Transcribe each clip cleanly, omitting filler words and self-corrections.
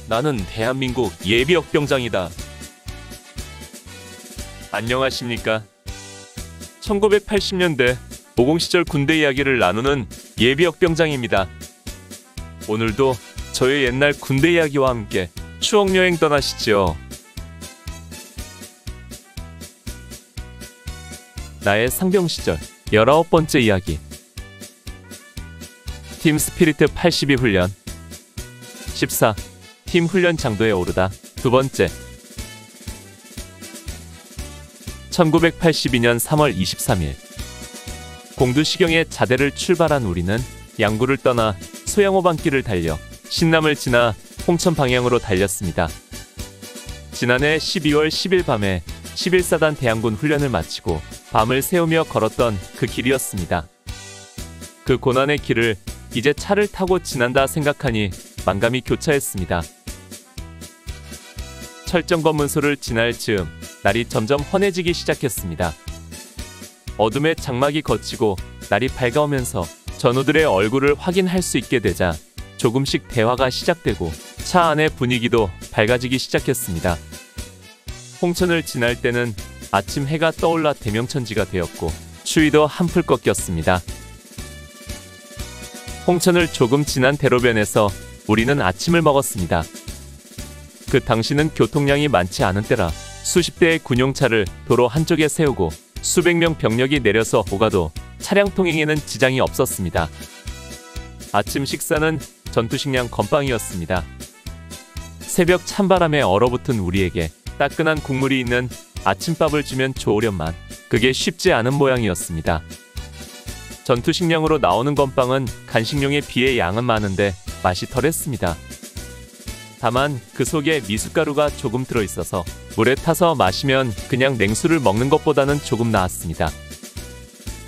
나는 대한민국 예비역병장이다. 안녕하십니까? 1980년대 모공시절 군대 이야기를 나누는 예비역병장입니다. 오늘도 저의 옛날 군대 이야기와 함께 추억여행 떠나시죠. 나의 상병시절 19번째 이야기. 팀 스피리트 82 훈련 14. 팀 훈련 장도에 오르다 두 번째. 1982년 3월 23일 공두시경에 자대를 출발한 우리는 양구를 떠나 소양호반길을 달려 신남을 지나 홍천 방향으로 달렸습니다. 지난해 12월 10일 밤에 11사단 대항군 훈련을 마치고 밤을 새우며 걸었던 그 길이었습니다. 그 고난의 길을 이제 차를 타고 지난다 생각하니 만감이 교차했습니다. 철정 검문소를 지날 즈음 날이 점점 환해지기 시작했습니다. 어둠의 장막이 걷히고 날이 밝아오면서 전우들의 얼굴을 확인할 수 있게 되자 조금씩 대화가 시작되고 차 안의 분위기도 밝아지기 시작했습니다. 홍천을 지날 때는 아침 해가 떠올라 대명천지가 되었고 추위도 한풀 꺾였습니다. 홍천을 조금 지난 대로변에서 우리는 아침을 먹었습니다. 그 당시는 교통량이 많지 않은 때라 수십 대의 군용차를 도로 한쪽에 세우고 수백 명 병력이 내려서 오가도 차량 통행에는 지장이 없었습니다. 아침 식사는 전투식량 건빵이었습니다. 새벽 찬바람에 얼어붙은 우리에게 따끈한 국물이 있는 아침밥을 주면 좋으련만 그게 쉽지 않은 모양이었습니다. 전투식량으로 나오는 건빵은 간식용에 비해 양은 많은데 맛이 덜했습니다. 다만 그 속에 미숫가루가 조금 들어있어서 물에 타서 마시면 그냥 냉수를 먹는 것보다는 조금 나았습니다.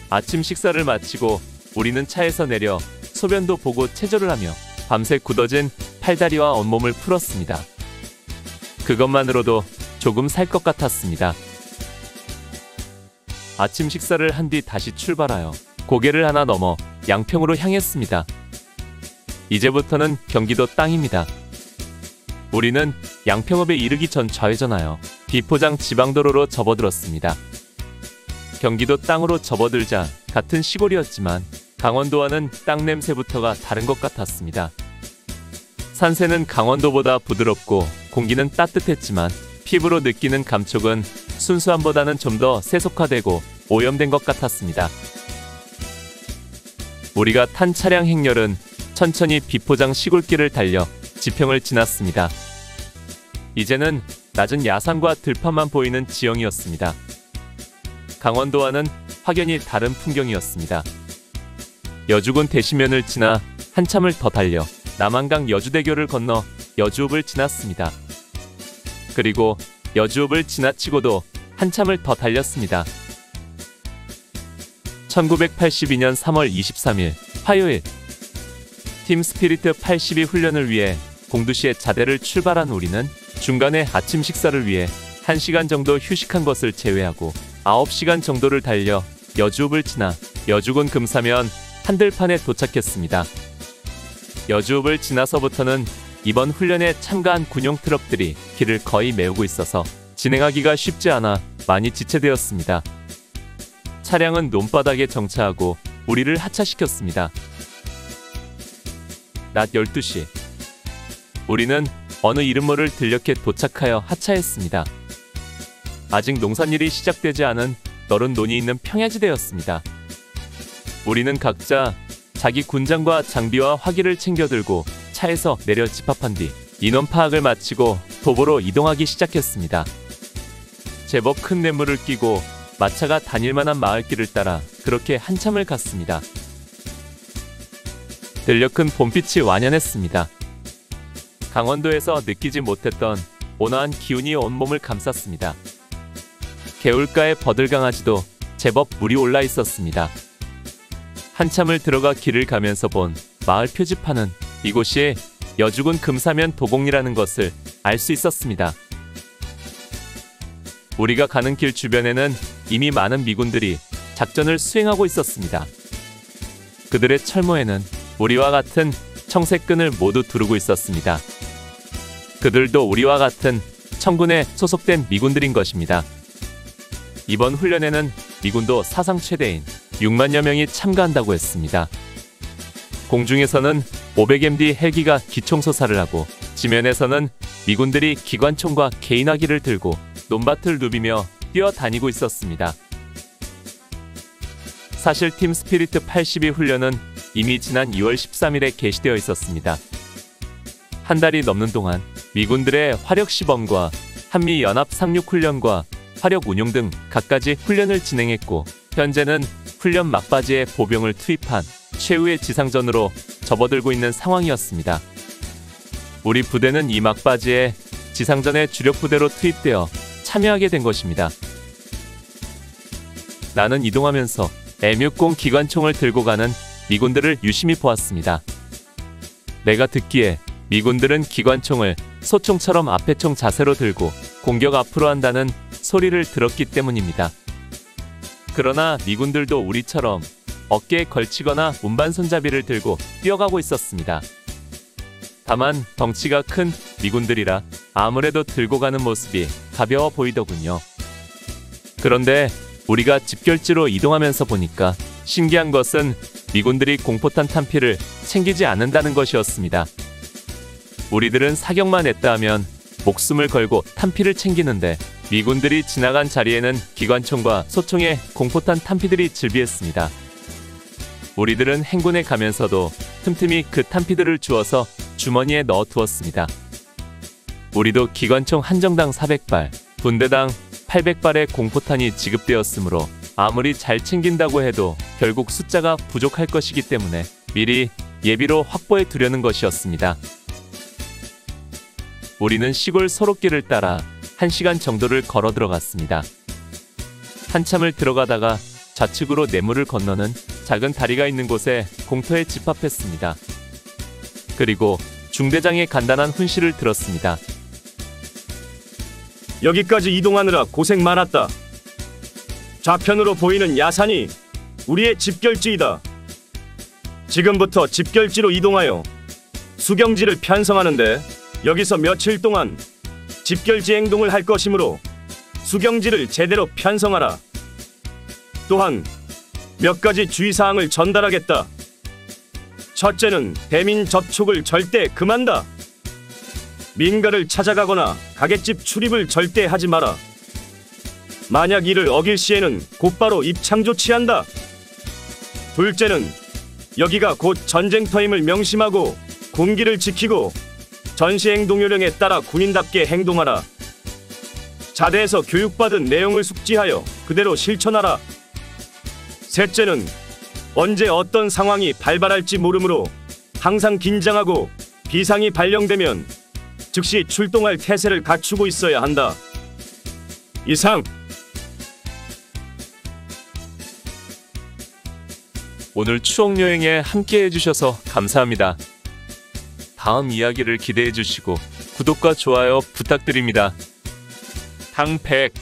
아침 식사를 마치고 우리는 차에서 내려 소변도 보고 체조를 하며 밤새 굳어진 팔다리와 온몸을 풀었습니다. 그것만으로도 조금 살 것 같았습니다. 아침 식사를 한 뒤 다시 출발하여 고개를 하나 넘어 양평으로 향했습니다. 이제부터는 경기도 땅입니다. 우리는 양평읍에 이르기 전 좌회전하여 비포장 지방도로로 접어들었습니다. 경기도 땅으로 접어들자 같은 시골이었지만 강원도와는 땅 냄새부터가 다른 것 같았습니다. 산새는 강원도보다 부드럽고 공기는 따뜻했지만 피부로 느끼는 감촉은 순수함보다는 좀 더 세속화되고 오염된 것 같았습니다. 우리가 탄 차량 행렬은 천천히 비포장 시골길을 달려 지평을 지났습니다. 이제는 낮은 야산과 들판만 보이는 지형이었습니다. 강원도와는 확연히 다른 풍경이었습니다. 여주군 대시면을 지나 한참을 더 달려 남한강 여주대교를 건너 여주읍을 지났습니다. 그리고 여주읍을 지나치고도 한참을 더 달렸습니다. 1982년 3월 23일 화요일 팀 스피리트 82 훈련을 위해 공두시에 자대를 출발한 우리는 중간에 아침 식사를 위해 1시간 정도 휴식한 것을 제외하고 9시간 정도를 달려 여주읍을 지나 여주군 금사면 한들판에 도착했습니다. 여주읍을 지나서부터는 이번 훈련에 참가한 군용 트럭들이 길을 거의 메우고 있어서 진행하기가 쉽지 않아 많이 지체되었습니다. 차량은 논바닥에 정차하고 우리를 하차시켰습니다. 낮 12시 우리는 어느 이름 모를 들녘에 도착하여 하차했습니다. 아직 농산일이 시작되지 않은 너른 논이 있는 평야지대였습니다. 우리는 각자 자기 군장과 장비와 화기를 챙겨들고 차에서 내려 집합한 뒤 인원 파악을 마치고 도보로 이동하기 시작했습니다. 제법 큰 냇물을 끼고 마차가 다닐만한 마을길을 따라 그렇게 한참을 갔습니다. 들녘은 봄빛이 완연했습니다. 강원도에서 느끼지 못했던 온화한 기운이 온몸을 감쌌습니다. 개울가의 버들강아지도 제법 물이 올라 있었습니다. 한참을 들어가 길을 가면서 본 마을 표지판은 이곳이 여주군 금사면 도곡리라는 것을 알 수 있었습니다. 우리가 가는 길 주변에는 이미 많은 미군들이 작전을 수행하고 있었습니다. 그들의 철모에는 우리와 같은 청색 끈을 모두 두르고 있었습니다. 그들도 우리와 같은 청군에 소속된 미군들인 것입니다. 이번 훈련에는 미군도 사상 최대인 6만여 명이 참가한다고 했습니다. 공중에서는 500MD 헬기가 기총소사를 하고 지면에서는 미군들이 기관총과 개인화기를 들고 논밭을 누비며 뛰어다니고 있었습니다. 사실 팀 스피리트 82 훈련은 이미 지난 2월 13일에 개시되어 있었습니다. 한 달이 넘는 동안 미군들의 화력 시범과 한미 연합 상륙 훈련과 화력 운용 등 갖가지 훈련을 진행했고 현재는 훈련 막바지에 보병을 투입한 최후의 지상전으로 접어들고 있는 상황이었습니다. 우리 부대는 이 막바지에 지상전의 주력 부대로 투입되어 참여하게 된 것입니다. 나는 이동하면서 M60 기관총을 들고 가는 미군들을 유심히 보았습니다. 내가 듣기에 미군들은 기관총을 소총처럼 앞에총 자세로 들고 공격 앞으로 한다는 소리를 들었기 때문입니다. 그러나 미군들도 우리처럼 어깨에 걸치거나 운반 손잡이를 들고 뛰어가고 있었습니다. 다만 덩치가 큰 미군들이라 아무래도 들고 가는 모습이 가벼워 보이더군요. 그런데 우리가 집결지로 이동하면서 보니까 신기한 것은 미군들이 공포탄 탄피를 챙기지 않는다는 것이었습니다. 우리들은 사격만 했다 하면 목숨을 걸고 탄피를 챙기는데 미군들이 지나간 자리에는 기관총과 소총의 공포탄 탄피들이 즐비했습니다. 우리들은 행군에 가면서도 틈틈이 그 탄피들을 주워서 주머니에 넣어 두었습니다. 우리도 기관총 한정당 400발, 분대당 800발의 공포탄이 지급되었으므로 아무리 잘 챙긴다고 해도 결국 숫자가 부족할 것이기 때문에 미리 예비로 확보해 두려는 것이었습니다. 우리는 시골 소록길을 따라 1시간 정도를 걸어 들어갔습니다. 한참을 들어가다가 좌측으로 내물을 건너는 작은 다리가 있는 곳에 공터에 집합했습니다. 그리고 중대장의 간단한 훈시를 들었습니다. 여기까지 이동하느라 고생 많았다. 좌편으로 보이는 야산이 우리의 집결지이다. 지금부터 집결지로 이동하여 수경지를 편성하는데 여기서 며칠 동안 집결지 행동을 할 것이므로 수경지를 제대로 편성하라. 또한 몇 가지 주의사항을 전달하겠다. 첫째는 대민 접촉을 절대 금한다. 민가를 찾아가거나 가게집 출입을 절대 하지 마라. 만약 이를 어길 시에는 곧바로 입창 조치한다. 둘째는 여기가 곧 전쟁터임을 명심하고 군기를 지키고 전시행동요령에 따라 군인답게 행동하라. 자대에서 교육받은 내용을 숙지하여 그대로 실천하라. 셋째는 언제 어떤 상황이 발발할지 모르므로 항상 긴장하고 비상이 발령되면 즉시 출동할 태세를 갖추고 있어야 한다. 이상. 오늘 추억여행에 함께 해주셔서 감사합니다. 다음 이야기를 기대해 주시고 구독과 좋아요 부탁드립니다. 당백